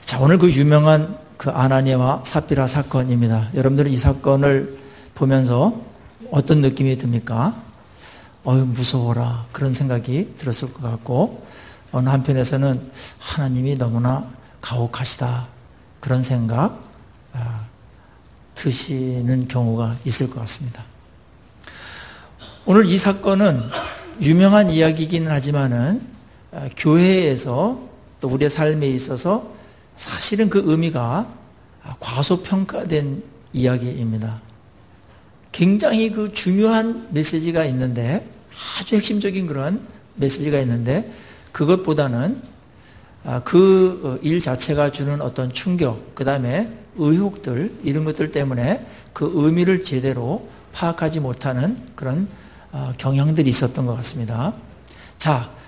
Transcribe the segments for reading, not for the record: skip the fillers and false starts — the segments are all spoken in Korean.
자, 오늘 그 유명한 그 아나니아와 삽비라 사건입니다. 여러분들은 이 사건을 보면서 어떤 느낌이 듭니까? 무서워라, 그런 생각이 들었을 것 같고, 어느 한편에서는 하나님이 너무나 가혹하시다, 그런 생각 드시는 경우가 있을 것 같습니다. 오늘 이 사건은 유명한 이야기이긴 하지만은 교회에서 또 우리의 삶에 있어서 사실은 그 의미가 과소평가된 이야기입니다. 굉장히 그 중요한 메시지가 있는데, 아주 핵심적인 그런 메시지가 있는데, 그것보다는 그 일 자체가 주는 어떤 충격, 그 다음에 의혹들, 이런 것들 때문에 그 의미를 제대로 파악하지 못하는 그런 경향들이 있었던 것 같습니다. 자,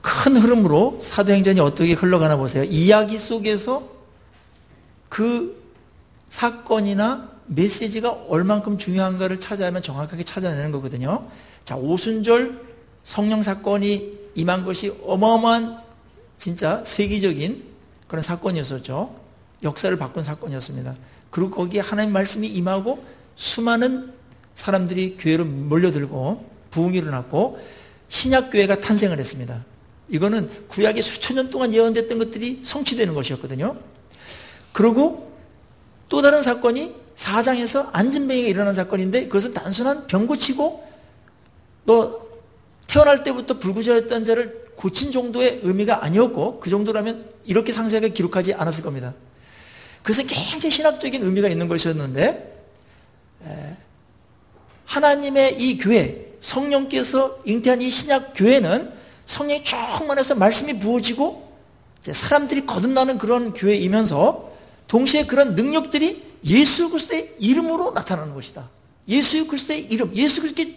큰 흐름으로 사도행전이 어떻게 흘러가나 보세요. 이야기 속에서 그 사건이나 메시지가 얼만큼 중요한가를 찾아내면 정확하게 찾아내는 거거든요. 자, 오순절 성령 사건이 임한 것이 어마어마한 진짜 세계적인 그런 사건이었었죠. 역사를 바꾼 사건이었습니다. 그리고 거기에 하나님의 말씀이 임하고 수많은 사람들이 교회로 몰려들고 부흥이 일어났고 신약교회가 탄생을 했습니다. 이거는 구약에 수천 년 동안 예언됐던 것들이 성취되는 것이었거든요. 그리고 또 다른 사건이 4장에서 안진뱅이가 일어난 사건인데, 그것은 단순한 병 고치고 또 태어날 때부터 불구자였던 자를 고친 정도의 의미가 아니었고, 그 정도라면 이렇게 상세하게 기록하지 않았을 겁니다. 그것은 굉장히 신학적인 의미가 있는 것이었는데, 하나님의 이 교회, 성령께서 잉태한 이 신약 교회는 성령이 충만해서 말씀이 부어지고 사람들이 거듭나는 그런 교회이면서 동시에 그런 능력들이 예수 그리스도의 이름으로 나타나는 것이다. 예수 그리스도의 이름, 예수 그리스도에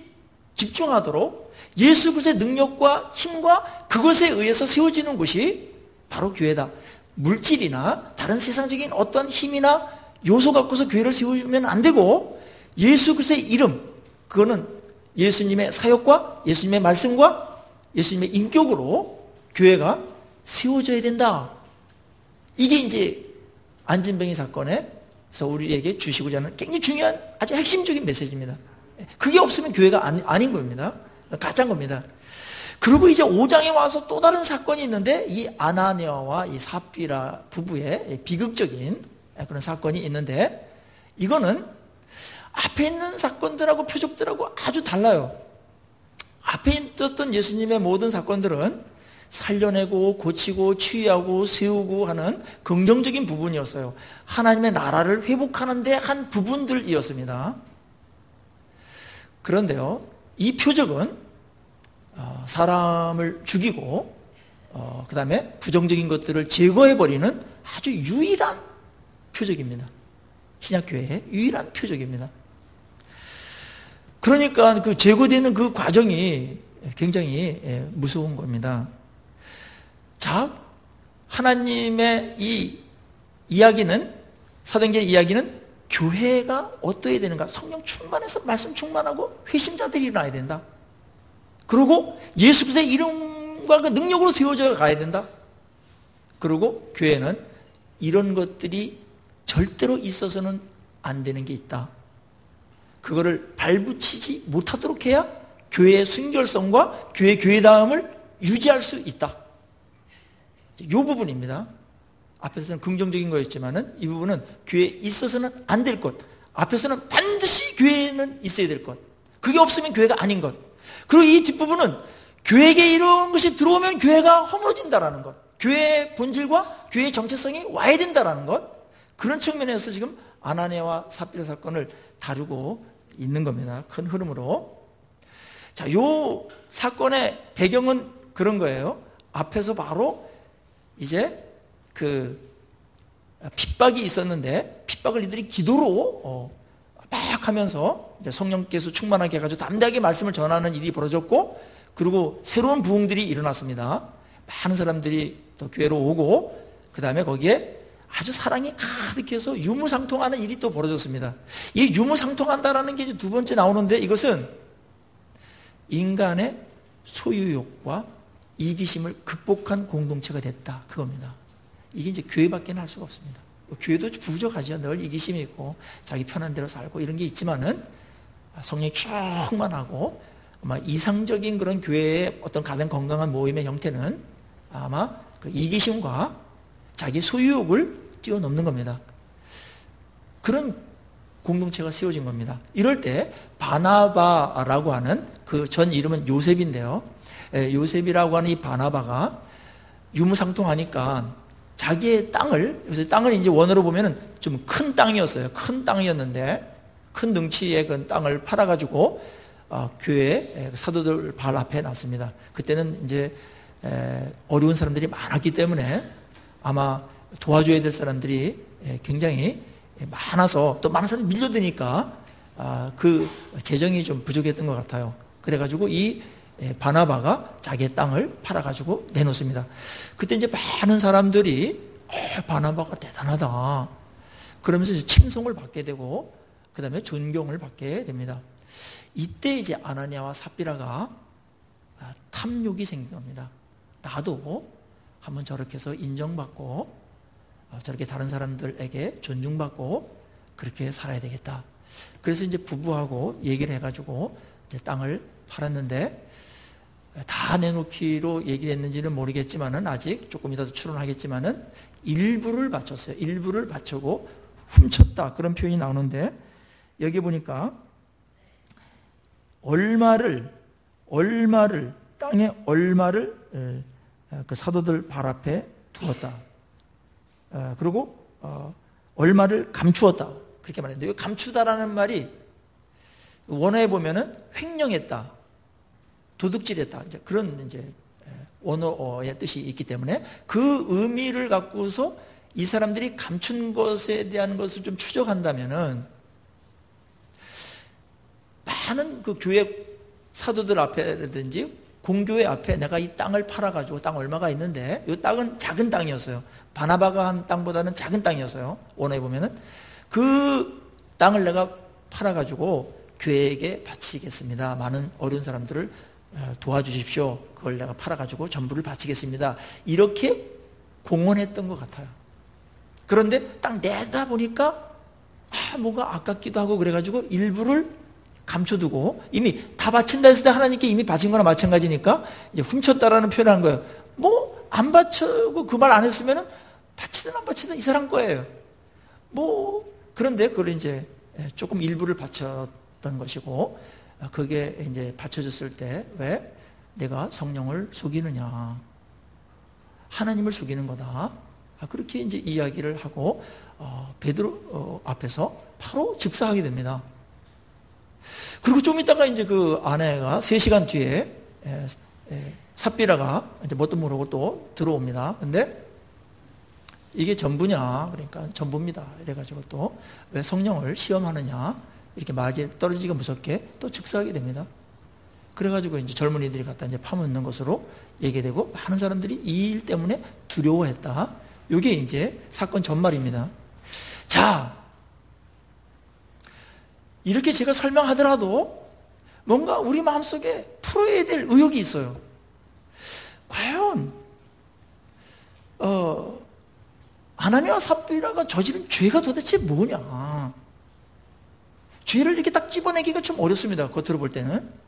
집중하도록 예수 그리스도의 능력과 힘과 그것에 의해서 세워지는 것이 바로 교회다. 물질이나 다른 세상적인 어떤 힘이나 요소 갖고서 교회를 세우면 안 되고, 예수 그리스도의 이름, 그거는 예수님의 사역과 예수님의 말씀과 예수님의 인격으로 교회가 세워져야 된다. 이게 이제 안진뱅이 사건에서 우리에게 주시고자 하는 굉장히 중요한 아주 핵심적인 메시지입니다. 그게 없으면 교회가 아닌 겁니다. 가짜인 겁니다. 그리고 이제 5장에 와서 또 다른 사건이 있는데, 이 아나니아와 이 삽비라 부부의 비극적인 그런 사건이 있는데, 이거는 앞에 있는 사건들하고 표적들하고 아주 달라요. 앞에 있었던 예수님의 모든 사건들은 살려내고 고치고 치유하고 세우고 하는 긍정적인 부분이었어요. 하나님의 나라를 회복하는 데 한 부분들이었습니다. 그런데요, 이 표적은 사람을 죽이고 그 다음에 부정적인 것들을 제거해버리는 아주 유일한 표적입니다. 신약교회의 유일한 표적입니다. 그러니까 그 제거되는 그 과정이 굉장히 무서운 겁니다. 자, 하나님의 이 이야기는, 사도행전의 이야기는 교회가 어떠해야 되는가? 성령 충만해서 말씀 충만하고 회심자들이 일어나야 된다. 그리고 예수 그리스도의 이름과 그 능력으로 세워져 가야 된다. 그리고 교회는 이런 것들이 절대로 있어서는 안 되는 게 있다. 그거를 발붙이지 못하도록 해야 교회의 순결성과 교회다움을 유지할 수 있다. 이 부분입니다. 앞에서는 긍정적인 거였지만은 이 부분은 교회에 있어서는 안 될 것. 앞에서는 반드시 교회에는 있어야 될 것. 그게 없으면 교회가 아닌 것. 그리고 이 뒷부분은 교회에게 이런 것이 들어오면 교회가 허물어진다라는 것. 교회의 본질과 교회의 정체성이 와야 된다라는 것. 그런 측면에서 지금 아나니아와 삽비라 사건을 다루고 있는 겁니다. 큰 흐름으로. 자, 요 사건의 배경은 그런 거예요. 앞에서 바로 이제 그 핍박이 있었는데, 핍박을 이들이 기도로 막 하면서 이제 성령께서 충만하게 해가지고 담대하게 말씀을 전하는 일이 벌어졌고, 그리고 새로운 부흥들이 일어났습니다. 많은 사람들이 또 교회로 오고, 그 다음에 거기에 아주 사랑이 가득해서 유무상통하는 일이 또 벌어졌습니다. 이 유무상통한다라는 게 이제 두 번째 나오는데, 이것은 인간의 소유욕과 이기심을 극복한 공동체가 됐다, 그겁니다. 이게 이제 교회밖에는 할 수가 없습니다. 교회도 부족하죠. 늘 이기심이 있고 자기 편한 대로 살고 이런 게 있지만은 성령이 충만하고 아마 이상적인 그런 교회의 어떤 가장 건강한 모임의 형태는 아마 그 이기심과 자기 소유욕을 뛰어넘는 겁니다. 그런 공동체가 세워진 겁니다. 이럴 때 바나바라고 하는 그 전 이름은 요셉인데요. 요셉이라고 하는 이 바나바가 유무상통하니까 자기의 땅을, 그래서 땅은 이제 원어로 보면은 좀 큰 땅이었어요. 큰 땅이었는데 큰 능치의 그 땅을 팔아가지고 교회 사도들 발 앞에 놨습니다. 그때는 이제 어려운 사람들이 많았기 때문에 아마 도와줘야 될 사람들이 굉장히 많아서 또 많은 사람이 밀려드니까 그 재정이 좀 부족했던 것 같아요. 그래가지고 이 바나바가 자기의 땅을 팔아가지고 내놓습니다. 그때 이제 많은 사람들이 바나바가 대단하다 그러면서 이제 칭송을 받게 되고 그 다음에 존경을 받게 됩니다. 이때 이제 아나니아와 삽비라가 탐욕이 생긴 겁니다. 나도 한번 저렇게 해서 인정받고 저렇게 다른 사람들에게 존중받고 그렇게 살아야 되겠다. 그래서 이제 부부하고 얘기를 해가지고 이제 땅을 팔았는데 다 내놓기로 얘기를 했는지는 모르겠지만은 아직 조금 이따 추론하겠지만은 일부를 바쳤어요. 일부를 바치고 훔쳤다 그런 표현이 나오는데 여기 보니까 땅에 얼마를 그 사도들 발 앞에 두었다. 그리고 얼마를 감추었다 그렇게 말했는데 여기 감추다라는 말이 원어에 보면은 횡령했다, 도둑질했다 이제 그런 이제 원어의 뜻이 있기 때문에 그 의미를 갖고서 이 사람들이 감춘 것에 대한 것을 좀 추적한다면은 많은 그 교회 사도들 앞에라든지 공교회 앞에 내가 이 땅을 팔아가지고 땅 얼마가 있는데 이 땅은 작은 땅이었어요. 바나바가 한 땅보다는 작은 땅이었어요. 원어에 보면은 그 땅을 내가 팔아가지고 교회에게 바치겠습니다. 많은 어려운 사람들을 도와주십시오. 그걸 내가 팔아가지고 전부를 바치겠습니다. 이렇게 공언했던 것 같아요. 그런데 딱 내다 보니까 뭔가 아깝기도 하고 그래가지고 일부를 감춰두고 이미 다 바친다 했을 때 하나님께 이미 바친 거나 마찬가지니까 이제 훔쳤다라는 표현을 한 거예요. 뭐 안 바치고 그 말 안 했으면은 바치든 안 바치든 이 사람 거예요. 뭐 그런데 그걸 이제 조금 일부를 바쳤던 것이고 그게 이제 바쳐졌을 때 왜 내가 성령을 속이느냐, 하나님을 속이는 거다. 그렇게 이제 이야기를 하고 베드로 앞에서 바로 즉사하게 됩니다. 그리고 좀 있다가 이제 그 아내가 3시간 뒤에 삽비라가 이제 뭣도 모르고 또 들어옵니다. 근데 이게 전부냐? 그러니까 전부입니다. 이래가지고 또 왜 성령을 시험하느냐? 이렇게 맞이 떨어지기가 무섭게 또 즉사하게 됩니다. 그래가지고 이제 젊은이들이 갖다 이제 파묻는 것으로 얘기되고 많은 사람들이 이 일 때문에 두려워했다. 이게 이제 사건 전말입니다. 자, 이렇게 제가 설명하더라도 뭔가 우리 마음속에 풀어야 될 의혹이 있어요. 과연 아나니아와 삽비라가 저지른 죄가 도대체 뭐냐? 죄를 이렇게 딱 집어내기가 좀 어렵습니다. 겉으로 볼 때는.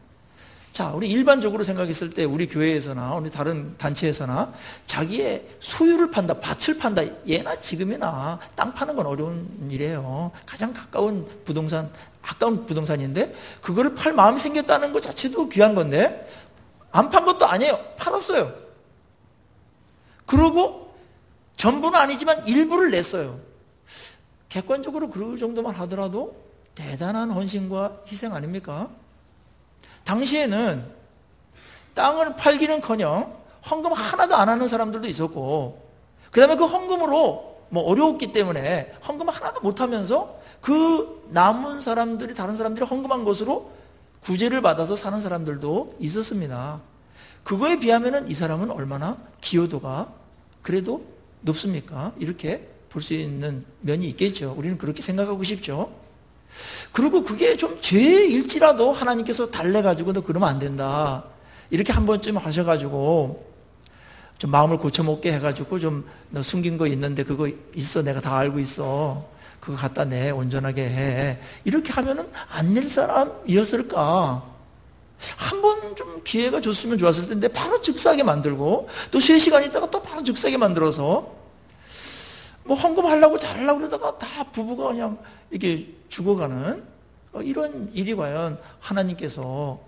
자, 우리 일반적으로 생각했을 때 우리 교회에서나 우리 다른 단체에서나 자기의 소유를 판다, 밭을 판다, 예나 지금이나 땅 파는 건 어려운 일이에요. 가장 가까운 부동산, 아까운 부동산인데 그거를 팔 마음이 생겼다는 것 자체도 귀한 건데 안 판 것도 아니에요. 팔았어요. 그러고 전부는 아니지만 일부를 냈어요. 객관적으로 그 정도만 하더라도 대단한 헌신과 희생 아닙니까? 당시에는 땅을 팔기는커녕 헌금 하나도 안 하는 사람들도 있었고 그 다음에 그 헌금으로 뭐 어려웠기 때문에 헌금 하나도 못하면서 그 남은 사람들이 다른 사람들이 헌금한 것으로 구제를 받아서 사는 사람들도 있었습니다. 그거에 비하면 이 사람은 얼마나 기여도가 그래도 높습니까? 이렇게 볼 수 있는 면이 있겠죠. 우리는 그렇게 생각하고 싶죠. 그리고 그게 좀 죄일지라도 하나님께서 달래가지고 너 그러면 안 된다. 이렇게 한 번쯤 하셔가지고 좀 마음을 고쳐먹게 해가지고 좀 너 숨긴 거 있는데 그거 있어. 내가 다 알고 있어. 그거 갖다 내. 온전하게 해. 이렇게 하면은 안 낼 사람이었을까? 한 번 좀 기회가 줬으면 좋았을 텐데 바로 즉사하게 만들고 또 3시간 있다가 또 바로 즉사하게 만들어서 뭐 헌금하려고 잘하려고 그러다가 다 부부가 그냥 이렇게 죽어가는 이런 일이 과연 하나님께서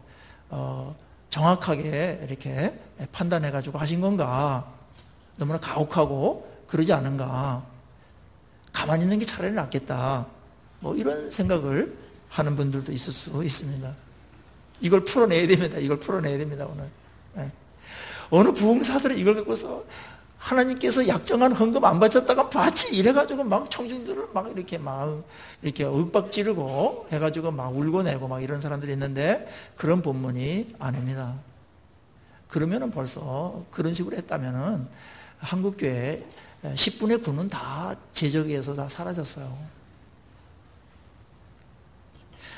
정확하게 이렇게 판단해가지고 하신 건가? 너무나 가혹하고 그러지 않은가? 가만히 있는 게 차라리 낫겠다. 뭐 이런 생각을 하는 분들도 있을 수 있습니다. 이걸 풀어내야 됩니다. 이걸 풀어내야 됩니다, 오늘. 네. 어느 부흥사들은 이걸 갖고서 하나님께서 약정한 헌금 안 바쳤다가 받지 이래가지고 막 청중들을 막 이렇게 윽박 지르고 해가지고 막 울고 내고 막 이런 사람들이 있는데 그런 본문이 아닙니다. 그러면은 벌써 그런 식으로 했다면은 한국교회 10분의 9는 다 제적에서 다 사라졌어요.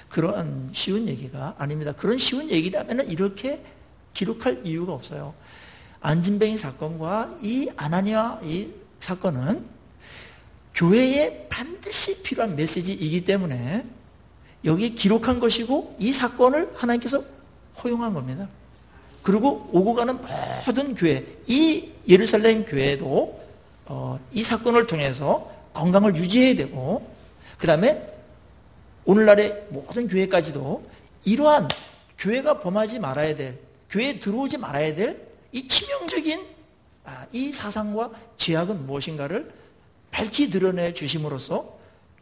그런 쉬운 얘기가 아닙니다. 그런 쉬운 얘기라면 이렇게 기록할 이유가 없어요. 안진뱅이 사건과 이 아나니아 이 사건은 교회에 반드시 필요한 메시지이기 때문에 여기에 기록한 것이고 이 사건을 하나님께서 허용한 겁니다. 그리고 오고 가는 모든 교회, 이 예루살렘 교회도 이 사건을 통해서 건강을 유지해야 되고 그 다음에 오늘날의 모든 교회까지도 이러한 교회가 범하지 말아야 될, 교회에 들어오지 말아야 될 이 치명적인 이 사상과 죄악은 무엇인가를 밝히 드러내 주심으로써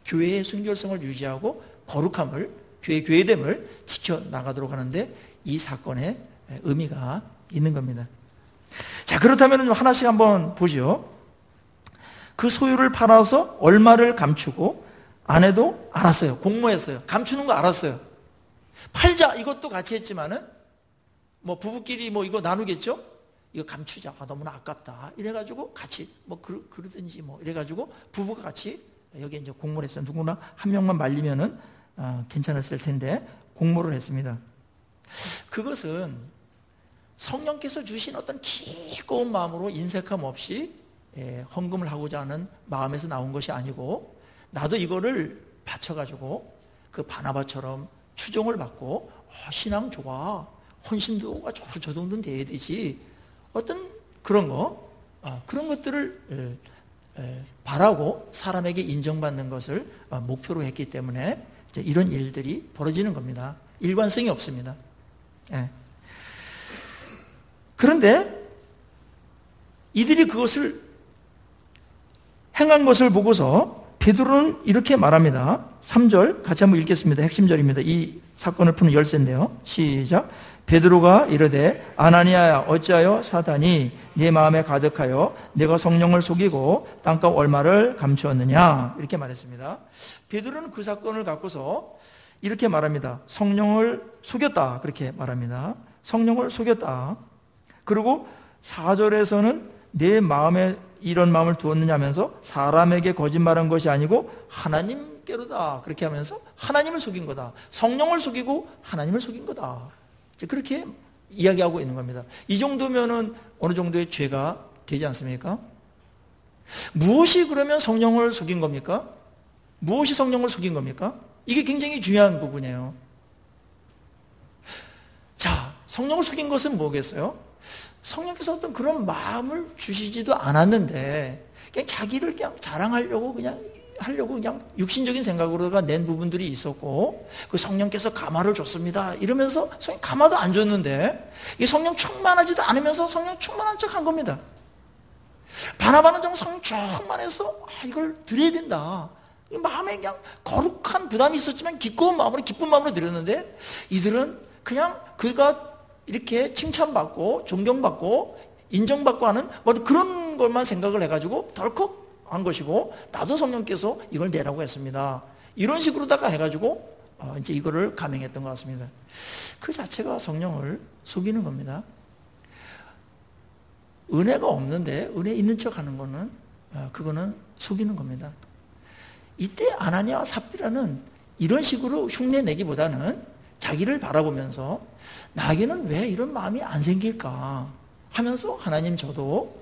교회의 순결성을 유지하고 거룩함을, 교회의 교회됨을 지켜나가도록 하는데 이 사건의 의미가 있는 겁니다. 자, 그렇다면 하나씩 한번 보죠. 그 소유를 팔아서 얼마를 감추고 아내도 알았어요. 공모했어요. 감추는 거 알았어요. 팔자 이것도 같이 했지만은 뭐 부부끼리 뭐 이거 나누겠죠? 이거 감추자. 너무나 아깝다. 이래가지고 같이 뭐 그러든지 뭐 이래가지고 부부가 같이 여기 이제 공모를 했어요. 누구나 한 명만 말리면은 괜찮았을 텐데 공모를 했습니다. 그것은 성령께서 주신 어떤 기꺼운 마음으로 인색함 없이 헌금을 하고자 하는 마음에서 나온 것이 아니고 나도 이거를 바쳐가지고 그 바나바처럼 추종을 받고 신앙 좋아, 헌신도가 저 정도는 돼야 되지 어떤 그런 거 그런 것들을 바라고 사람에게 인정받는 것을 목표로 했기 때문에 이런 일들이 벌어지는 겁니다. 일관성이 없습니다. 그런데 이들이 그것을 행한 것을 보고서 베드로는 이렇게 말합니다. 3절 같이 한번 읽겠습니다. 핵심 절입니다. 이 사건을 푸는 열쇠인데요. 시작. 베드로가 이르되 아나니아야 어찌하여 사단이 네 마음에 가득하여 네가 성령을 속이고 땅값 얼마를 감추었느냐 이렇게 말했습니다. 베드로는 그 사건을 갖고서 이렇게 말합니다. 성령을 속였다 그렇게 말합니다. 성령을 속였다. 그리고 4절에서는 내 마음에 이런 마음을 두었느냐 하면서 사람에게 거짓말한 것이 아니고 하나님께로다 그렇게 하면서 하나님을 속인 거다. 성령을 속이고 하나님을 속인 거다. 그렇게 이야기하고 있는 겁니다. 이 정도면은 어느 정도의 죄가 되지 않습니까? 무엇이 그러면 성령을 속인 겁니까? 무엇이 성령을 속인 겁니까? 이게 굉장히 중요한 부분이에요. 자, 성령을 속인 것은 뭐겠어요? 성령께서 어떤 그런 마음을 주시지도 않았는데 그냥 자기를 그냥 자랑하려고 그냥 육신적인 생각으로가 낸 부분들이 있었고 그 성령께서 가마를 줬습니다 이러면서 성령 가마도 안 줬는데 이 성령 충만하지도 않으면서 성령 충만한 척 한 겁니다. 바나바는 정말 성령 충만해서 이걸 드려야 된다. 마음에 그냥 거룩한 부담이 있었지만 기꺼운 마음으로 기쁜 마음으로 드렸는데 이들은 그냥 그가 이렇게 칭찬받고 존경받고 인정받고 하는 뭐 그런 것만 생각을 해가지고 덜컥 한 것이고 나도 성령께서 이걸 내라고 했습니다. 이런 식으로다가 해가지고 이제 이거를 감행했던 것 같습니다. 그 자체가 성령을 속이는 겁니다. 은혜가 없는데 은혜 있는 척하는 거는 그거는 속이는 겁니다. 이때 아나니아와 삽비라는 이런 식으로 흉내 내기보다는 자기를 바라보면서 나에게는 왜 이런 마음이 안 생길까 하면서 하나님 저도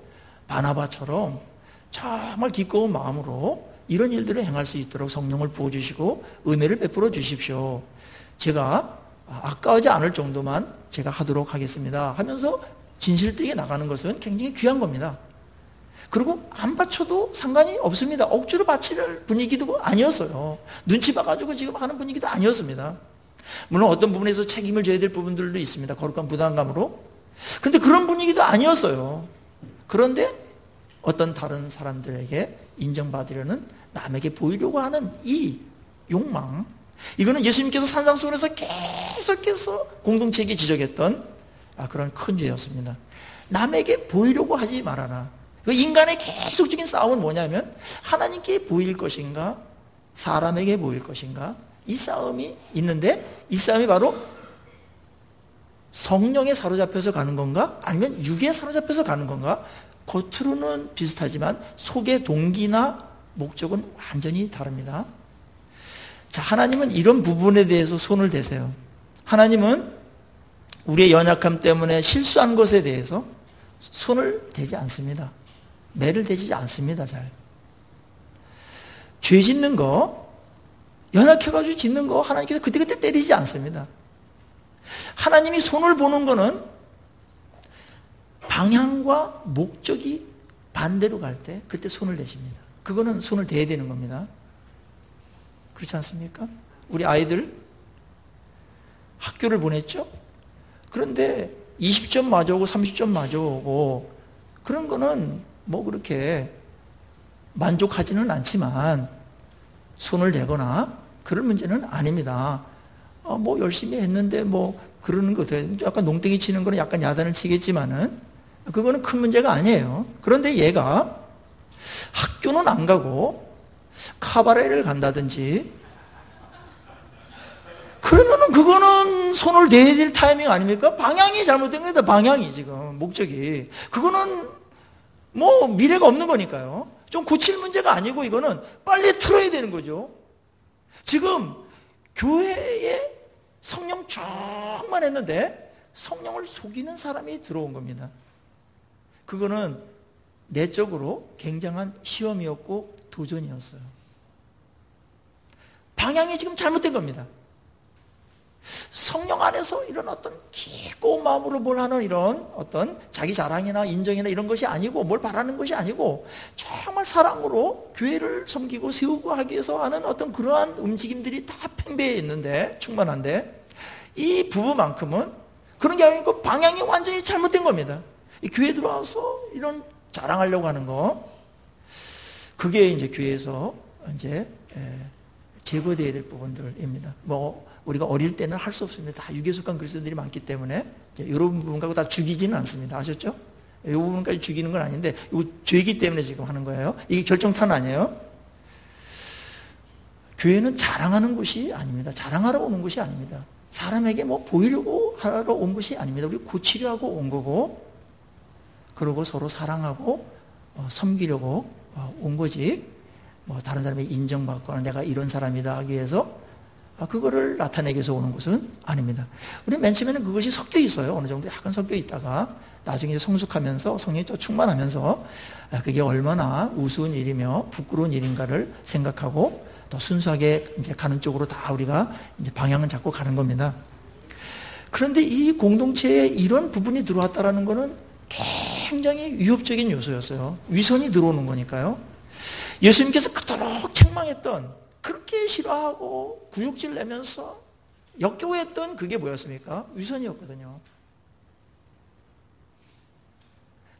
바나바처럼 정말 기꺼운 마음으로 이런 일들을 행할 수 있도록 성령을 부어주시고 은혜를 베풀어 주십시오. 제가 아까워하지 않을 정도만 제가 하도록 하겠습니다 하면서 진실되게 나가는 것은 굉장히 귀한 겁니다. 그리고 안 바쳐도 상관이 없습니다. 억지로 바칠 분위기도 아니었어요. 눈치 봐가지고 지금 하는 분위기도 아니었습니다. 물론 어떤 부분에서 책임을 져야 될 부분들도 있습니다. 거룩한 부담감으로. 근데 그런 분위기도 아니었어요. 그런데 어떤 다른 사람들에게 인정받으려는, 남에게 보이려고 하는 이 욕망, 이거는 예수님께서 산상수훈에서 계속해서 공동체에게 지적했던 그런 큰 죄였습니다. 남에게 보이려고 하지 말아라. 그 인간의 계속적인 싸움은 뭐냐면 하나님께 보일 것인가 사람에게 보일 것인가, 이 싸움이 있는데, 이 싸움이 바로 성령에 사로잡혀서 가는 건가 아니면 육에 사로잡혀서 가는 건가. 겉으로는 비슷하지만 속의 동기나 목적은 완전히 다릅니다. 자, 하나님은 이런 부분에 대해서 손을 대세요. 하나님은 우리의 연약함 때문에 실수한 것에 대해서 손을 대지 않습니다. 매를 대지 않습니다. 잘. 죄 짓는 거, 연약해가지고 짓는 거 하나님께서 그때그때 때리지 않습니다. 하나님이 손을 보는 거는 방향과 목적이 반대로 갈 때 그때 손을 대십니다. 그거는 손을 대야 되는 겁니다. 그렇지 않습니까? 우리 아이들 학교를 보냈죠? 그런데 20점 맞아오고 30점 맞아오고 그런 거는 뭐 그렇게 만족하지는 않지만 손을 대거나 그럴 문제는 아닙니다. 뭐 열심히 했는데 뭐 그러는 거 약간 농땡이 치는 거는 약간 야단을 치겠지만은 그거는 큰 문제가 아니에요. 그런데 얘가 학교는 안 가고 카바레를 간다든지 그러면은 그거는 손을 대야 될 타이밍 아닙니까? 방향이 잘못된 겁니다. 방향이 지금 목적이. 그거는 뭐 미래가 없는 거니까요. 좀 고칠 문제가 아니고 이거는 빨리 틀어야 되는 거죠. 지금 교회에 성령 충만했는데 성령을 속이는 사람이 들어온 겁니다. 그거는 내적으로 굉장한 시험이었고 도전이었어요. 방향이 지금 잘못된 겁니다. 성령 안에서 이런 어떤 기꺼운 마음으로 뭘 하는 이런 어떤 자기 자랑이나 인정이나 이런 것이 아니고, 뭘 바라는 것이 아니고 정말 사랑으로 교회를 섬기고 세우고 하기 위해서 하는 어떤 그러한 움직임들이 다 팽배해 있는데, 충만한데 이 부부만큼은 그런 게 아니고 방향이 완전히 잘못된 겁니다. 이 교회 들어와서 이런 자랑하려고 하는 거, 그게 이제 교회에서 이제 제거되어야 될 부분들입니다. 뭐 우리가 어릴 때는 할 수 없습니다. 다 육에 속한 그리스도인들이 많기 때문에 이런 부분 갖고 다 죽이지는 않습니다. 아셨죠? 이 부분까지 죽이는 건 아닌데 이거 죄이기 때문에 지금 하는 거예요. 이게 결정탄 아니에요. 교회는 자랑하는 곳이 아닙니다. 자랑하러 오는 곳이 아닙니다. 사람에게 뭐 보이려고 하러 온 것이 아닙니다. 우리 고치려 하고 온 거고, 그리고 서로 사랑하고 섬기려고 온 거지, 뭐 다른 사람에게 인정받거나 내가 이런 사람이다 하기 위해서 그거를 나타내기 위해서 오는 것은 아닙니다. 우리 맨 처음에는 그것이 섞여 있어요. 어느 정도 약간 섞여 있다가 나중에 성숙하면서 성령이 또 충만하면서 그게 얼마나 우스운 일이며 부끄러운 일인가를 생각하고 더 순수하게 이제 가는 쪽으로 다 우리가 이제 방향은 잡고 가는 겁니다. 그런데 이 공동체에 이런 부분이 들어왔다라는 것은 굉장히 위협적인 요소였어요. 위선이 들어오는 거니까요. 예수님께서 그토록 책망했던, 그렇게 싫어하고 구역질 내면서 역겨워했던 그게 뭐였습니까? 위선이었거든요.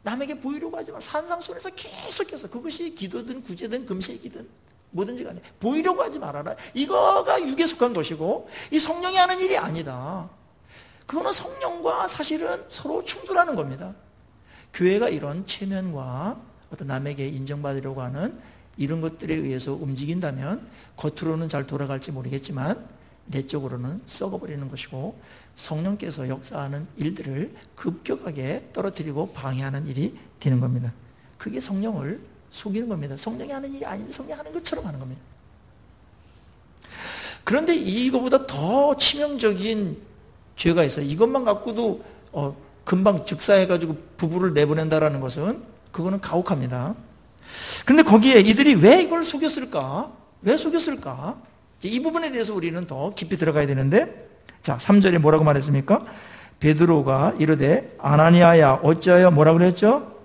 남에게 보이려고 하지만 산상수훈에서 계속해서, 그것이 기도든 구제든 금식이든 뭐든지 간에 보이려고 하지 말아라. 이거가 육에 속한 것이고 이 성령이 하는 일이 아니다. 그거는 성령과 사실은 서로 충돌하는 겁니다. 교회가 이런 체면과 어떤 남에게 인정받으려고 하는 이런 것들에 의해서 움직인다면 겉으로는 잘 돌아갈지 모르겠지만 내적으로는 썩어버리는 것이고, 성령께서 역사하는 일들을 급격하게 떨어뜨리고 방해하는 일이 되는 겁니다. 그게 성령을 속이는 겁니다. 성령이 하는 일이 아닌데 성령이 하는 것처럼 하는 겁니다. 그런데 이거보다 더 치명적인 죄가 있어요. 이것만 갖고도 금방 즉사해가지고 부부를 내보낸다라는 것은 그거는 가혹합니다. 그런데 거기에 이들이 왜 이걸 속였을까? 왜 속였을까? 이 부분에 대해서 우리는 더 깊이 들어가야 되는데, 자, 3절에 뭐라고 말했습니까? 베드로가 이르되 아나니아야 어찌하여 뭐라 그랬죠?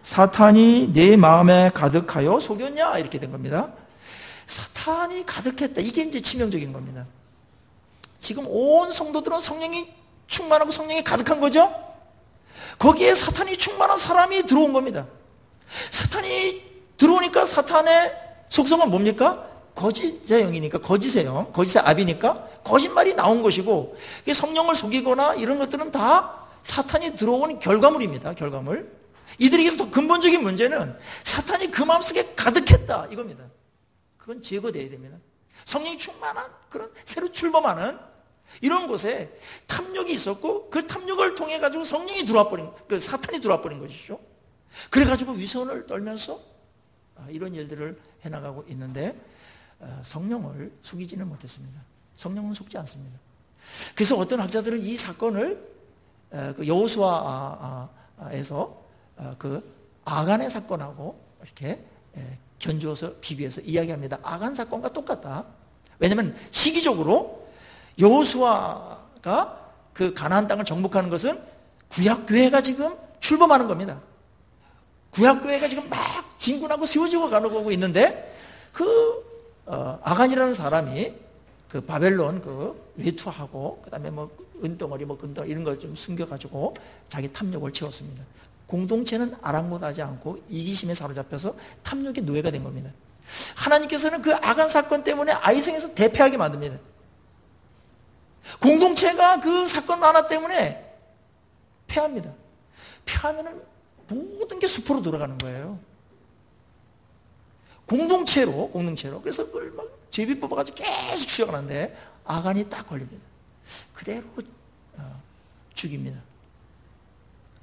사탄이 내 마음에 가득하여 속였냐? 이렇게 된 겁니다. 사탄이 가득했다. 이게 이제 치명적인 겁니다. 지금 온 성도들은 성령이 충만하고 성령이 가득한 거죠? 거기에 사탄이 충만한 사람이 들어온 겁니다. 사탄이 들어오니까 사탄의 속성은 뭡니까? 거짓의 영이니까, 거짓의 영, 거짓의 압이니까 거짓말이 나온 것이고, 성령을 속이거나 이런 것들은 다 사탄이 들어온 결과물입니다. 결과물. 이들에게서 더 근본적인 문제는 사탄이 그 마음속에 가득했다 이겁니다. 그건 제거돼야 됩니다. 성령이 충만한 그런 새로 출범하는 이런 곳에 탐욕이 있었고, 그 탐욕을 통해 가지고 성령이 들어와 버린, 그 사탄이 들어와 버린 것이죠. 그래 가지고 위선을 떨면서 이런 일들을 해나가고 있는데, 성령을 속이지는 못했습니다. 성령은 속지 않습니다. 그래서 어떤 학자들은 이 사건을 여호수아에서 그 아간의 사건하고 이렇게 견주어서 비교해서 이야기합니다. 아간 사건과 똑같다. 왜냐하면 시기적으로 여호수아가 그 가나안 땅을 정복하는 것은 구약교회가 지금 출범하는 겁니다. 구약교회가 지금 막 진군하고 세워지고 가고 있는데, 아간이라는 사람이 그 바벨론 그 외투하고 그다음에 뭐 은덩어리 뭐 금덩어리 이런 거 좀 숨겨가지고 자기 탐욕을 채웠습니다. 공동체는 아랑곳하지 않고 이기심에 사로잡혀서 탐욕의 노예가 된 겁니다. 하나님께서는 그 아간 사건 때문에 아이성에서 대패하게 만듭니다. 공동체가 그 사건 하나 때문에 패합니다. 패하면은 모든 게 수포로 돌아가는 거예요. 공동체로. 그래서 그걸 막 제비 뽑아가지고 계속 추적하는데 아간이 딱 걸립니다. 그대로 죽입니다.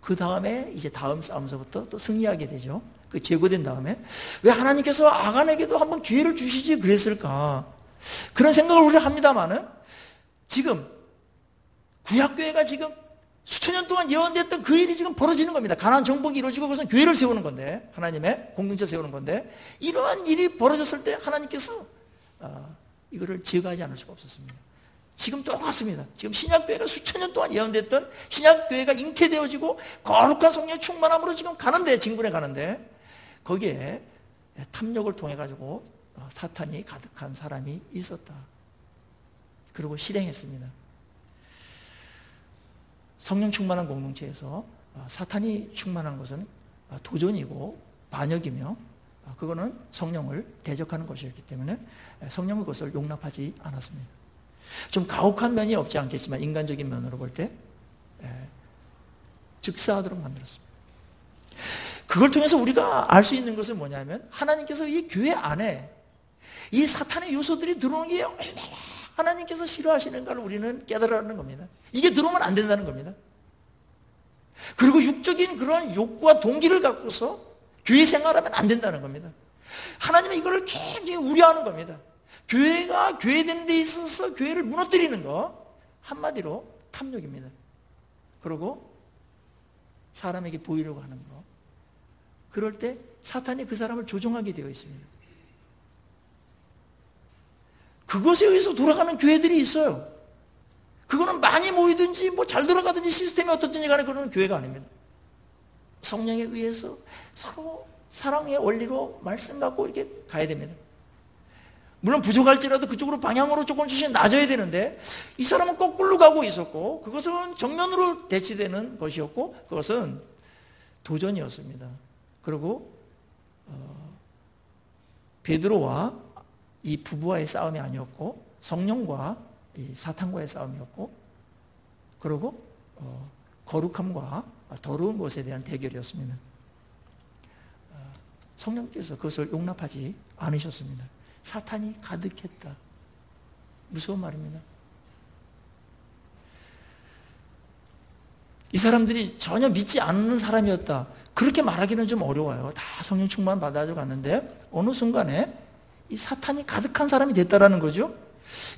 그 다음에 이제 다음 싸움서부터 또 승리하게 되죠. 그 제거된 다음에 왜 하나님께서 아간에게도 한번 기회를 주시지 그랬을까? 그런 생각을 우리가 합니다만은, 지금 구약교회가 지금 수천 년 동안 예언됐던 그 일이 지금 벌어지는 겁니다. 가나안 정복이 이루어지고 그것은 교회를 세우는 건데, 하나님의 공동체 세우는 건데, 이러한 일이 벌어졌을 때 하나님께서 이거를 제거하지 않을 수가 없었습니다. 지금 똑같습니다. 지금 신약교회가 수천 년 동안 예언됐던 신약교회가 잉태되어지고 거룩한 성령 충만함으로 지금 가는데, 진군해 가는데, 거기에 탐욕을 통해 가지고 사탄이 가득한 사람이 있었다. 그리고 실행했습니다. 성령 충만한 공동체에서 사탄이 충만한 것은 도전이고 반역이며, 그거는 성령을 대적하는 것이었기 때문에 성령은 그것을 용납하지 않았습니다. 좀 가혹한 면이 없지 않겠지만 인간적인 면으로 볼 때 즉사하도록 만들었습니다. 그걸 통해서 우리가 알 수 있는 것은 뭐냐면, 하나님께서 이 교회 안에 이 사탄의 요소들이 들어오는 게 얼마나 하나님께서 싫어하시는가를 우리는 깨달아가는 겁니다. 이게 들어오면 안 된다는 겁니다. 그리고 육적인 그런 욕구와 동기를 갖고서 교회 생활하면 안 된다는 겁니다. 하나님은 이거를 굉장히 우려하는 겁니다. 교회가 교회되는 데 있어서 교회를 무너뜨리는 거, 한마디로 탐욕입니다. 그리고 사람에게 보이려고 하는 거. 그럴 때 사탄이 그 사람을 조종하게 되어 있습니다. 그것에 의해서 돌아가는 교회들이 있어요. 그거는 많이 모이든지 뭐 잘 돌아가든지 시스템이 어떻든지 간에 그러는 교회가 아닙니다. 성령에 의해서 서로 사랑의 원리로 말씀 갖고 이렇게 가야 됩니다. 물론 부족할지라도 그쪽으로 방향으로 조금씩 낮아야 되는데, 이 사람은 거꾸로 가고 있었고, 그것은 정면으로 대치되는 것이었고, 그것은 도전이었습니다. 그리고 베드로와 이 부부와의 싸움이 아니었고, 성령과 이 사탄과의 싸움이었고, 그리고 거룩함과 더러운 것에 대한 대결이었습니다. 성령께서 그것을 용납하지 않으셨습니다. 사탄이 가득했다. 무서운 말입니다. 이 사람들이 전혀 믿지 않는 사람이었다. 그렇게 말하기는 좀 어려워요. 다 성령 충만 받아져 갔는데 어느 순간에 이 사탄이 가득한 사람이 됐다라는 거죠.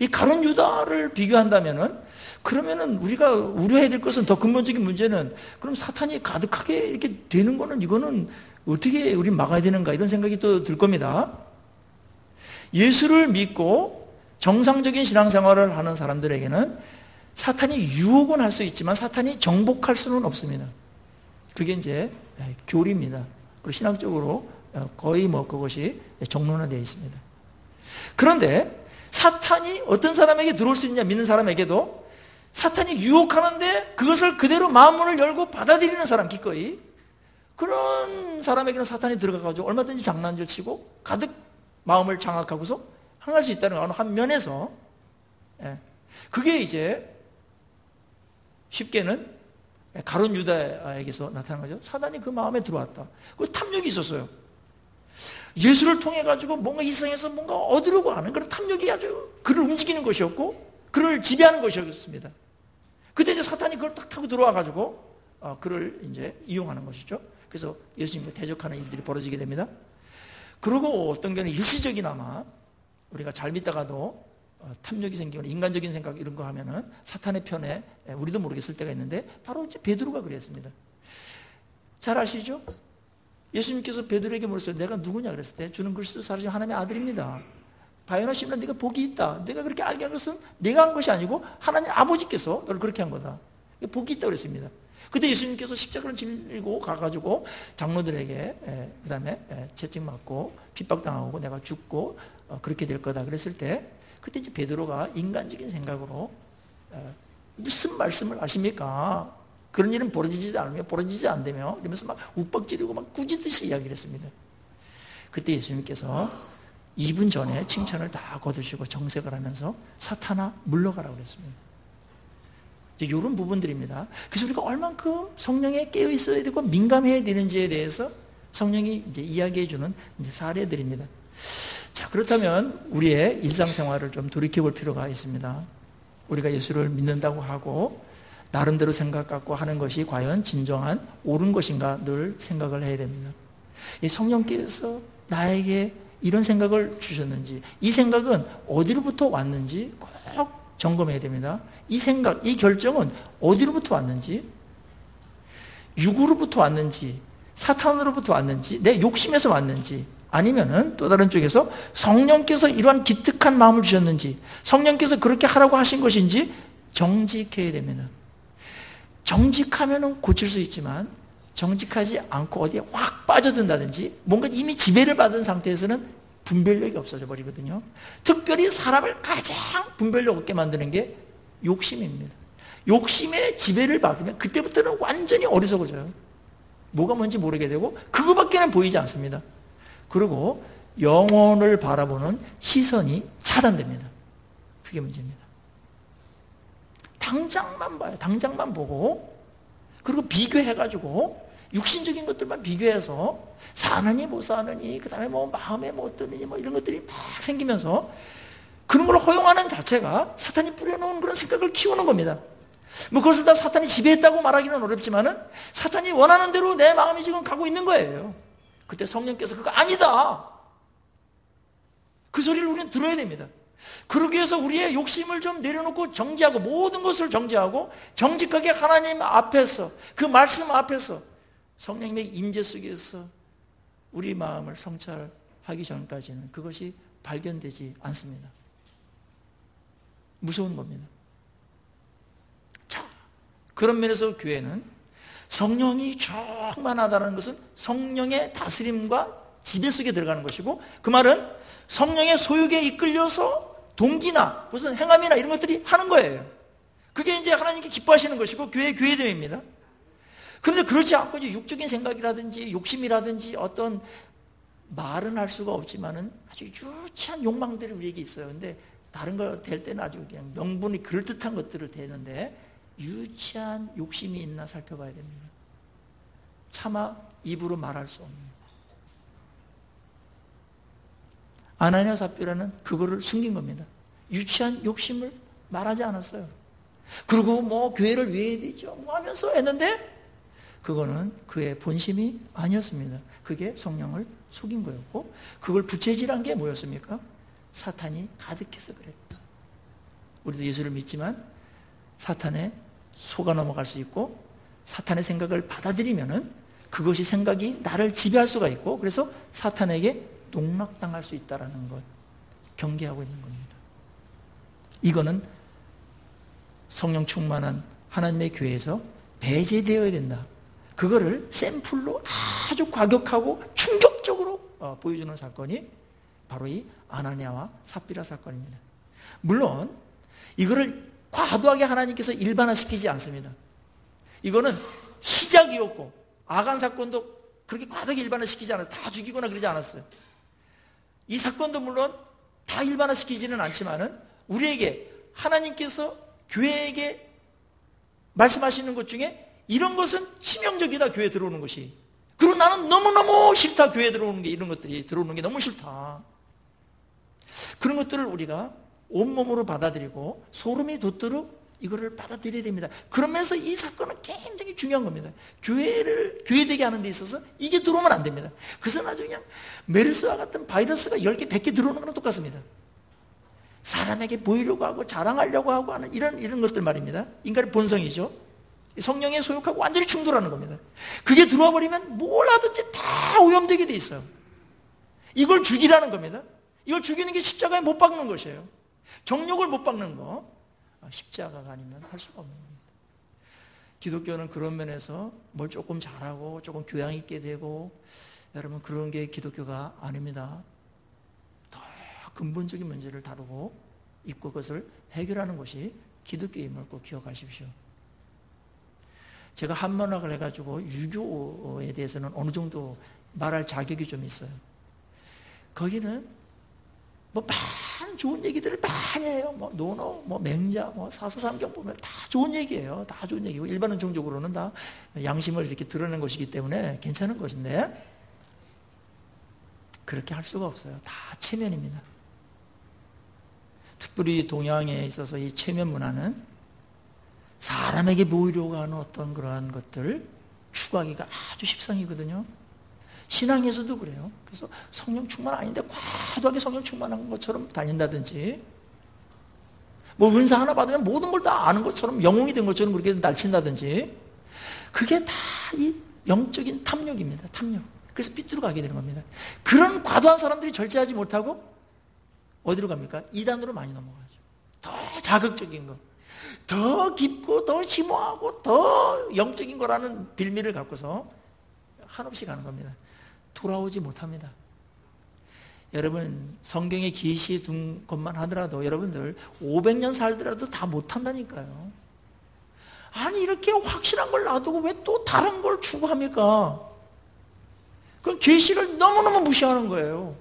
이 가룟 유다를 비교한다면은, 그러면은 우리가 우려해야 될 것은, 더 근본적인 문제는, 그럼 사탄이 가득하게 이렇게 되는 거는, 이거는 어떻게 우린 막아야 되는가 이런 생각이 또 들 겁니다. 예수를 믿고 정상적인 신앙생활을 하는 사람들에게는 사탄이 유혹은 할 수 있지만 사탄이 정복할 수는 없습니다. 그게 이제 교리입니다. 그리고 신학적으로 거의 뭐 그것이 정론화되어 있습니다. 그런데 사탄이 어떤 사람에게 들어올 수 있냐 믿는 사람에게도 사탄이 유혹하는데 그것을 그대로 마음문을 열고 받아들이는 사람 기꺼이 그런 사람에게는 사탄이 들어가가지고 얼마든지 장난질 치고 가득 마음을 장악하고서 행할 수 있다는 어느 한 면에서 그게 이제 쉽게는 가룟 유다에게서 나타난 거죠. 사단이 그 마음에 들어왔다. 그 탐욕이 있었어요. 예수를 통해 가지고 뭔가 이 세상에서 뭔가 얻으려고 하는 그런 탐욕이 아주 그를 움직이는 것이었고 그를 지배하는 것이었습니다. 그때 이제 사탄이 그걸 딱 타고 들어와 가지고 그를 이제 이용하는 것이죠. 그래서 예수님과 대적하는 일들이 벌어지게 됩니다. 그리고 어떤 경우는 일시적이나마 우리가 잘 믿다가도 탐욕이 생기거나 인간적인 생각 이런 거 하면은 사탄의 편에 우리도 모르게 쓸 때가 있는데 바로 이제 베드로가 그랬습니다. 잘 아시죠? 예수님께서 베드로에게 물었어요. 내가 누구냐 그랬을 때 주는 그리스도 살아계신 하나님의 아들입니다. 바요나 시몬아 네가 복이 있다. 내가 그렇게 알게 한 것은 내가 한 것이 아니고 하나님 아버지께서 너를 그렇게 한 거다. 복이 있다고 그랬습니다. 그때 예수님께서 십자가를 지고 가가지고 장로들에게 그 다음에 채찍맞고 핍박당하고 내가 죽고 그렇게 될 거다 그랬을 때 그때 이제 베드로가 인간적인 생각으로 무슨 말씀을 하십니까? 그런 일은 벌어지지 않다며 이러면서 막 욱박지르고 막 꾸짖듯이 이야기를 했습니다. 그때 예수님께서 2분 전에 칭찬을 다 거두시고 정색을 하면서 사탄아 물러가라고 그랬습니다. 이제 이런 부분들입니다. 그래서 우리가 얼만큼 성령에 깨어 있어야 되고 민감해야 되는지에 대해서 성령이 이제 이야기해 주는 이제 사례들입니다. 자, 그렇다면 우리의 일상생활을 좀 돌이켜 볼 필요가 있습니다. 우리가 예수를 믿는다고 하고 나름대로 생각 갖고 하는 것이 과연 진정한 옳은 것인가 늘 생각을 해야 됩니다. 이 성령께서 나에게 이런 생각을 주셨는지 이 생각은 어디로부터 왔는지 꼭 점검해야 됩니다. 이 생각, 이 결정은 어디로부터 왔는지 육으로부터 왔는지 사탄으로부터 왔는지 내 욕심에서 왔는지 아니면은 또 다른 쪽에서 성령께서 이러한 기특한 마음을 주셨는지 성령께서 그렇게 하라고 하신 것인지 정직해야 됩니다. 정직하면은 고칠 수 있지만 정직하지 않고 어디에 확 빠져든다든지 뭔가 이미 지배를 받은 상태에서는 분별력이 없어져 버리거든요. 특별히 사람을 가장 분별력 없게 만드는 게 욕심입니다. 욕심의 지배를 받으면 그때부터는 완전히 어리석어져요. 뭐가 뭔지 모르게 되고 그거밖에는 보이지 않습니다. 그리고 영혼을 바라보는 시선이 차단됩니다. 그게 문제입니다. 당장만 봐요. 당장만 보고 그리고 비교해가지고 육신적인 것들만 비교해서 사느니 못 사느니 그 다음에 뭐 마음에 뭐 어떠느니 뭐 이런 것들이 막 생기면서 그런 걸 허용하는 자체가 사탄이 뿌려놓은 그런 생각을 키우는 겁니다. 뭐 그것을 다 사탄이 지배했다고 말하기는 어렵지만은 사탄이 원하는 대로 내 마음이 지금 가고 있는 거예요. 그때 성령께서 그거 아니다. 그 소리를 우리는 들어야 됩니다. 그러기 위해서 우리의 욕심을 좀 내려놓고 정지하고 모든 것을 정지하고 정직하게 하나님 앞에서 그 말씀 앞에서 성령님의 임재 속에서 우리 마음을 성찰하기 전까지는 그것이 발견되지 않습니다. 무서운 겁니다. 자, 그런 면에서 교회는 성령이 충만하다는 것은 성령의 다스림과 지배 속에 들어가는 것이고 그 말은 성령의 소욕에 이끌려서 동기나 무슨 행함이나 이런 것들이 하는 거예요. 그게 이제 하나님께 기뻐하시는 것이고 교회의 교회됨입니다. 그런데 그렇지 않고 이제 육적인 생각이라든지 욕심이라든지 어떤 말은 할 수가 없지만은 아주 유치한 욕망들이 우리에게 있어요. 근데 다른 거 될 때는 아주 그냥 명분이 그럴듯한 것들을 대는데 유치한 욕심이 있나 살펴봐야 됩니다. 차마 입으로 말할 수 없는. 아나니아 삽비라는 그거를 숨긴 겁니다. 유치한 욕심을 말하지 않았어요. 그리고 뭐 교회를 위해야 되죠 뭐 하면서 했는데 그거는 그의 본심이 아니었습니다. 그게 성령을 속인 거였고 그걸 부채질한 게 뭐였습니까? 사탄이 가득해서 그랬다. 우리도 예수를 믿지만 사탄에 속아 넘어갈 수 있고 사탄의 생각을 받아들이면은 그것이 생각이 나를 지배할 수가 있고, 그래서 사탄에게 농락당할 수 있다는 것 경계하고 있는 겁니다. 이거는 성령 충만한 하나님의 교회에서 배제되어야 된다. 그거를 샘플로 아주 과격하고 충격적으로 보여주는 사건이 바로 이 아나니아와 삽비라 사건입니다. 물론 이거를 과도하게 하나님께서 일반화시키지 않습니다. 이거는 시작이었고, 아간 사건도 그렇게 과도하게 일반화시키지 않았어요. 다 죽이거나 그러지 않았어요. 이 사건도 물론 다 일반화시키지는 않지만은 우리에게 하나님께서 교회에게 말씀하시는 것 중에 이런 것은 치명적이다, 교회에 들어오는 것이. 그리고 나는 너무너무 싫다, 교회에 들어오는 게, 이런 것들이 들어오는 게 너무 싫다. 그런 것들을 우리가 온몸으로 받아들이고 소름이 돋도록 이거를 받아들여야 됩니다. 그러면서 이 사건은 굉장히 중요한 겁니다. 교회를 교회되게 하는 데 있어서 이게 들어오면 안 됩니다. 그것은 아주 그냥 메르스와 같은 바이러스가 10개, 100개 들어오는 거랑 똑같습니다. 사람에게 보이려고 하고 자랑하려고 하고 하는 이런 것들 말입니다. 인간의 본성이죠. 성령에 소욕하고 완전히 충돌하는 겁니다. 그게 들어와 버리면 뭘 하든지 다 오염되게 돼 있어요. 이걸 죽이라는 겁니다. 이걸 죽이는 게 십자가에 못 박는 것이에요. 정욕을 못 박는 거, 십자가가 아니면 할 수가 없는 겁니다. 기독교는 그런 면에서 뭘 조금 잘하고 조금 교양 있게 되고, 여러분, 그런 게 기독교가 아닙니다. 더 근본적인 문제를 다루고 있고 그것을 해결하는 것이 기독교임을 꼭 기억하십시오. 제가 한문학을 해가지고 유교에 대해서는 어느 정도 말할 자격이 좀 있어요. 거기는 뭐 많은 좋은 얘기들을 많이 해요. 뭐 논어, 뭐 맹자, 뭐 사서삼경 보면 다 좋은 얘기예요. 다 좋은 얘기고, 일반은 종적으로는 다 양심을 이렇게 드러낸 것이기 때문에 괜찮은 것인데, 그렇게 할 수가 없어요. 다 체면입니다. 특별히 동양에 있어서 이 체면 문화는 사람에게 보이려고 하는 어떤 그러한 것들을 추구하기가 아주 십상이거든요. 신앙에서도 그래요. 그래서 성령 충만 아닌데 과도하게 성령 충만한 것처럼 다닌다든지, 뭐 은사 하나 받으면 모든 걸 다 아는 것처럼, 영웅이 된 것처럼 그렇게 날친다든지, 그게 다 이 영적인 탐욕입니다. 탐욕. 그래서 삐뚤어 가게 되는 겁니다. 그런 과도한 사람들이 절제하지 못하고 어디로 갑니까? 이단으로 많이 넘어가죠. 더 자극적인 거, 더 깊고 더 심오하고 더 영적인 거라는 빌미를 갖고서 한없이 가는 겁니다. 돌아오지 못합니다. 여러분, 성경에 계시해 둔 것만 하더라도 여러분들 500년 살더라도 다 못한다니까요. 아니, 이렇게 확실한 걸 놔두고 왜 또 다른 걸 추구합니까? 그건 계시를 너무너무 무시하는 거예요.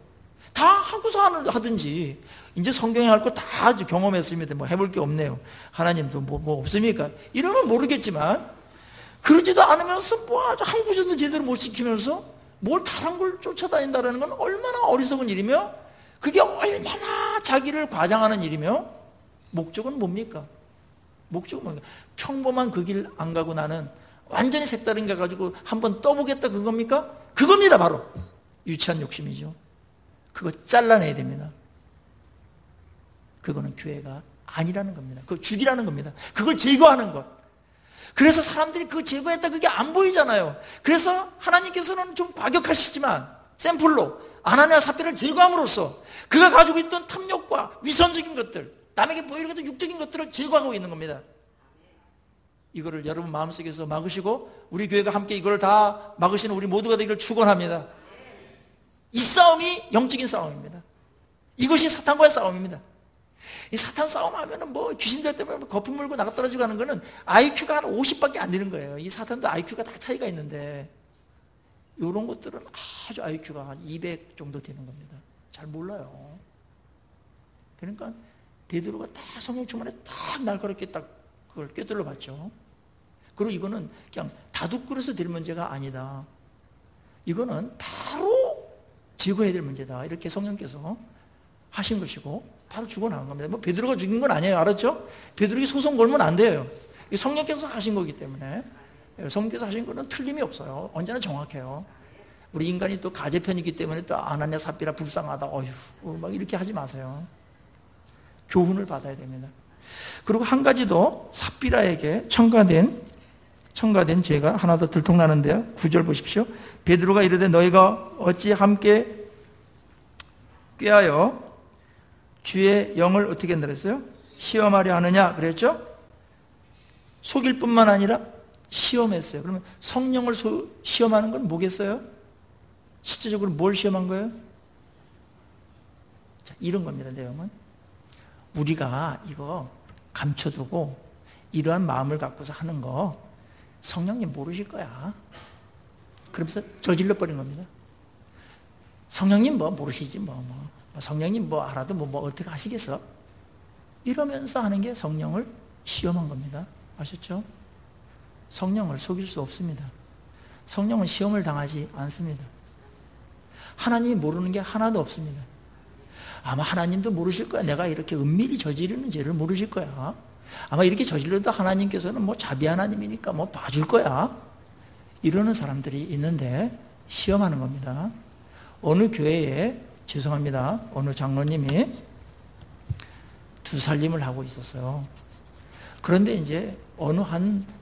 다 하고서 하든지, 이제 성경에 할 거 다 경험했습니다. 뭐 해볼 게 없네요. 하나님도 뭐 없습니까? 이러면 모르겠지만, 그러지도 않으면서 뭐 아주 한 구절도 제대로 못 지키면서 뭘 다른 걸 쫓아다닌다는 건 얼마나 어리석은 일이며, 그게 얼마나 자기를 과장하는 일이며, 목적은 뭡니까? 목적은 뭡니까? 평범한 그 길 안 가고 나는 완전히 색다른 게 가지고 한번 떠보겠다, 그겁니까? 그겁니다. 바로 유치한 욕심이죠. 그거 잘라내야 됩니다. 그거는 교회가 아니라는 겁니다. 그걸 죽이라는 겁니다. 그걸 제거하는 것. 그래서 사람들이 그거 제거했다, 그게 안 보이잖아요. 그래서 하나님께서는 좀 과격하시지만 샘플로 아나니아 삽비라를 제거함으로써 그가 가지고 있던 탐욕과 위선적인 것들, 남에게 보이려고 해도 육적인 것들을 제거하고 있는 겁니다. 이거를 여러분 마음속에서 막으시고 우리 교회가 함께 이걸 다 막으시는 우리 모두가 되기를 축원합니다. 이 싸움이 영적인 싸움입니다. 이것이 사탄과의 싸움입니다. 이 사탄 싸움하면은 뭐 귀신들 때문에 거품 물고 나가 떨어지고 하는 거는 IQ가 한 50밖에 안 되는 거예요. 이 사탄도 IQ가 다 차이가 있는데, 이런 것들은 아주 IQ가 한 200 정도 되는 겁니다. 잘 몰라요. 그러니까 베드로가 딱 성령 충만에 딱 날카롭게 딱 그걸 꿰뚫어 봤죠. 그리고 이거는 그냥 다독거려서 될 문제가 아니다. 이거는 바로 제거해야 될 문제다. 이렇게 성령께서 하신 것이고 바로 죽어나간 겁니다. 뭐 베드로가 죽인 건 아니에요. 알았죠? 베드로에게 소송 걸면 안 돼요. 성령께서 하신 거기 때문에, 성령께서 하신 거는 틀림이 없어요. 언제나 정확해요. 우리 인간이 또 가제편이기 때문에 또 아나니아 삽비라 불쌍하다, 어휴, 막 이렇게 하지 마세요. 교훈을 받아야 됩니다. 그리고 한 가지 더 삽비라에게 첨가된 첨가된 죄가 하나 더 들통나는데요. 9절 보십시오. 베드로가 이르되 너희가 어찌 함께 꾀하여 주의 영을 어떻게 한다 그랬어요? 시험하려 하느냐 그랬죠? 속일 뿐만 아니라 시험했어요. 그러면 성령을 시험하는 건 뭐겠어요? 실제적으로 뭘 시험한 거예요? 자, 이런 겁니다. 내용은 우리가 이거 감춰두고 이러한 마음을 갖고서 하는 거 성령님 모르실 거야. 그러면서 저질러 버린 겁니다. 성령님 뭐 모르시지 성령님 뭐 알아도 뭐 어떻게 하시겠어? 이러면서 하는 게 성령을 시험한 겁니다. 아셨죠? 성령을 속일 수 없습니다. 성령은 시험을 당하지 않습니다. 하나님이 모르는 게 하나도 없습니다. 아마 하나님도 모르실 거야. 내가 이렇게 은밀히 저지르는 죄를 모르실 거야. 아마 이렇게 저질러도 하나님께서는 뭐 자비 하나님이니까 뭐 봐줄 거야. 이러는 사람들이 있는데 시험하는 겁니다. 어느 교회에 죄송합니다. 어느 장로님이 두살림을 하고 있었어요. 그런데 이제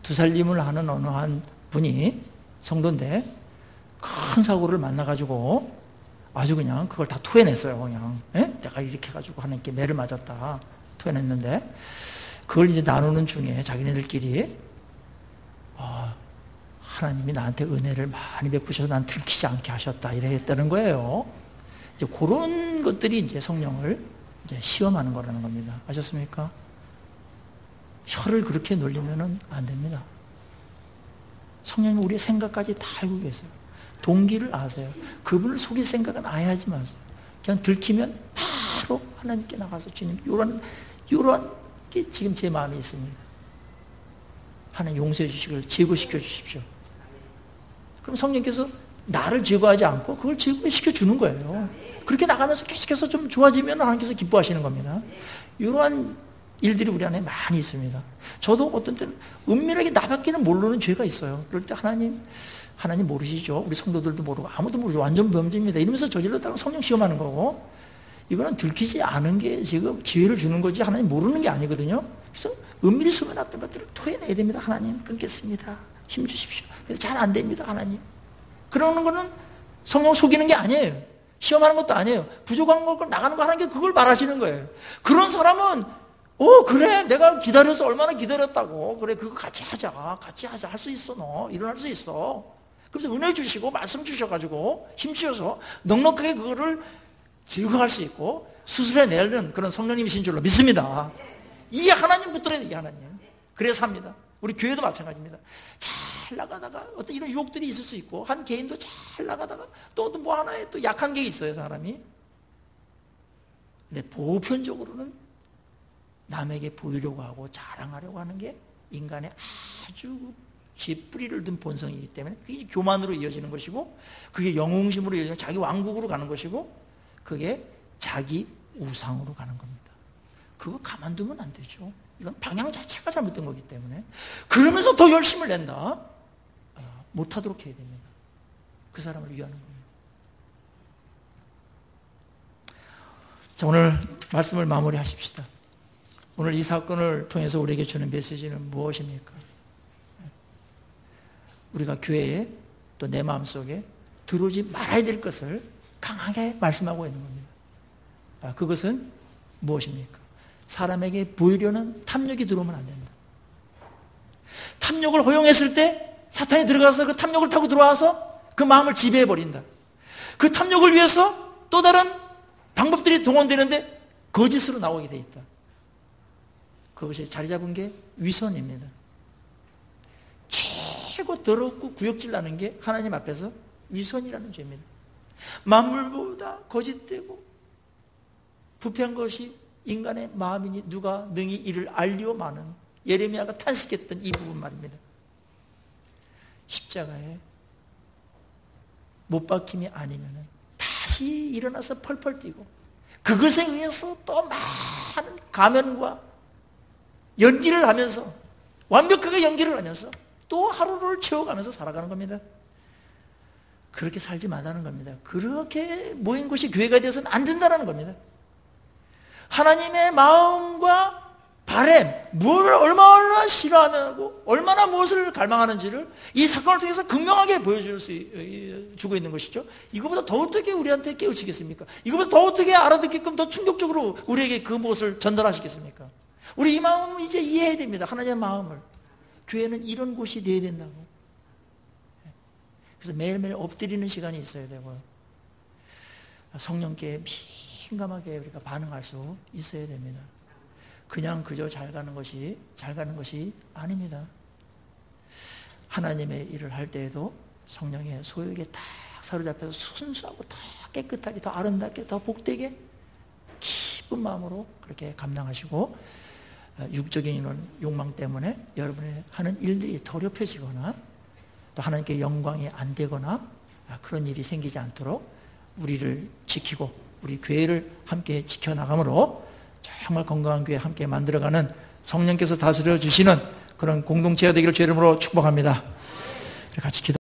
두살림을 하는 어느 한 분이 성도인데 큰 사고를 만나가지고 아주 그냥 그걸 다 토해냈어요. 그냥 내가 이렇게 해가지고 하나님께 매를 맞았다 토해냈는데 그걸 이제 나누는 중에 자기네들끼리 하나님이 나한테 은혜를 많이 베푸셔서 난 들키지 않게 하셨다 이랬다는 거예요. 이제 그런 것들이 이제 성령을 이제 시험하는 거라는 겁니다. 아셨습니까? 혀를 그렇게 놀리면은 안 됩니다. 성령님 우리의 생각까지 다 알고 계세요. 동기를 아세요. 그분을 속일 생각은 아예 하지 마세요. 그냥 들키면 바로 하나님께 나가서 주님 요런 게 지금 제 마음에 있습니다. 하나님 용서해 주시길 제거시켜 주십시오. 그럼 성령께서 나를 제거하지 않고 그걸 제거시켜 주는 거예요. 그렇게 나가면서 계속해서 좀 좋아지면 하나님께서 기뻐하시는 겁니다. 이러한 일들이 우리 안에 많이 있습니다. 저도 어떤 때는 은밀하게 나밖에는 모르는 죄가 있어요. 그럴 때 하나님 모르시죠? 우리 성도들도 모르고 아무도 모르죠. 완전 범죄입니다. 이러면서 저질렀다가 성령 시험하는 거고 이거는 들키지 않은 게 지금 기회를 주는 거지 하나님 모르는 게 아니거든요. 그래서 은밀히 숨겨놨던 것들을 토해내야 됩니다. 하나님 끊겠습니다. 힘 주십시오. 그래서 잘 안 됩니다. 하나님. 그러는 거는 성령 속이는 게 아니에요. 시험하는 것도 아니에요. 부족한 걸 나가는 거 하는 게 그걸 말하시는 거예요. 그런 사람은 그래 내가 기다려서 얼마나 기다렸다고 그래 그거 같이 하자 할 수 있어 너 일어날 수 있어. 그래서 은혜 주시고 말씀 주셔가지고 힘 주셔서 넉넉하게 그거를 제거할 수 있고 수술해내는 그런 성령님이신 줄로 믿습니다. 이 하나님 붙들어야 돼. 이 하나님. 그래서 합니다. 우리 교회도 마찬가지입니다. 잘 나가다가 어떤 이런 유혹들이 있을 수 있고 한 개인도 잘 나가다가 또 뭐 하나에 또 약한 게 있어요. 사람이. 근데 보편적으로는 남에게 보이려고 하고 자랑하려고 하는 게 인간의 아주 제 뿌리를 든 본성이기 때문에 그게 교만으로 이어지는 것이고 그게 영웅심으로 이어지는 자기 왕국으로 가는 것이고 그게 자기 우상으로 가는 겁니다. 그거 가만두면 안 되죠. 이건 방향 자체가 잘못된 거기 때문에 그러면서 더 열심을 낸다. 못하도록 해야 됩니다. 그 사람을 위하는 겁니다. 자, 오늘 말씀을 마무리하십시다. 오늘 이 사건을 통해서 우리에게 주는 메시지는 무엇입니까? 우리가 교회에 또 내 마음속에 들어오지 말아야 될 것을 강하게 말씀하고 있는 겁니다. 그것은 무엇입니까? 사람에게 보이려는 탐욕이 들어오면 안 된다. 탐욕을 허용했을 때 사탄이 들어가서 그 탐욕을 타고 들어와서 그 마음을 지배해버린다. 그 탐욕을 위해서 또 다른 방법들이 동원되는데 거짓으로 나오게 돼 있다. 그것이 자리 잡은 게 위선입니다. 최고 더럽고 구역질 나는 게 하나님 앞에서 위선이라는 죄입니다. 만물보다 거짓되고 부패한 것이 인간의 마음이니 누가 능히 이를 알리오 마는 예레미야가 탄식했던 이 부분 말입니다. 십자가에 못 박힘이 아니면 다시 일어나서 펄펄 뛰고 그것에 의해서 또 많은 가면과 연기를 하면서 완벽하게 연기를 하면서 또 하루를 채워가면서 살아가는 겁니다. 그렇게 살지 말라는 겁니다. 그렇게 모인 것이 교회가 되어서는 안 된다는 겁니다. 하나님의 마음과 바램, 무엇을 얼마나 싫어하고 얼마나 무엇을 갈망하는지를 이 사건을 통해서 극명하게 주고 있는 것이죠. 이거보다 더 어떻게 우리한테 깨우치겠습니까? 이거보다 더 어떻게 알아듣게끔 더 충격적으로 우리에게 그 무엇을 전달하시겠습니까? 우리 이 마음을 이제 이해해야 됩니다. 하나님의 마음을. 교회는 이런 곳이 되어야 된다고. 그래서 매일매일 엎드리는 시간이 있어야 되고요. 성령께 민감하게 우리가 반응할 수 있어야 됩니다. 그냥 그저 잘 가는 것이 아닙니다. 하나님의 일을 할 때에도 성령의 소욕에 딱 사로잡혀서 순수하고 더 깨끗하게, 더 아름답게, 더 복되게 기쁜 마음으로 그렇게 감당하시고, 육적인 이런 욕망 때문에 여러분의 하는 일들이 더럽혀지거나 또 하나님께 영광이 안 되거나 그런 일이 생기지 않도록 우리를 지키고 우리 교회를 함께 지켜나감으로 정말 건강한 교회 함께 만들어가는 성령께서 다스려 주시는 그런 공동체가 되기를 주의 이름으로 축복합니다. 같이 기도.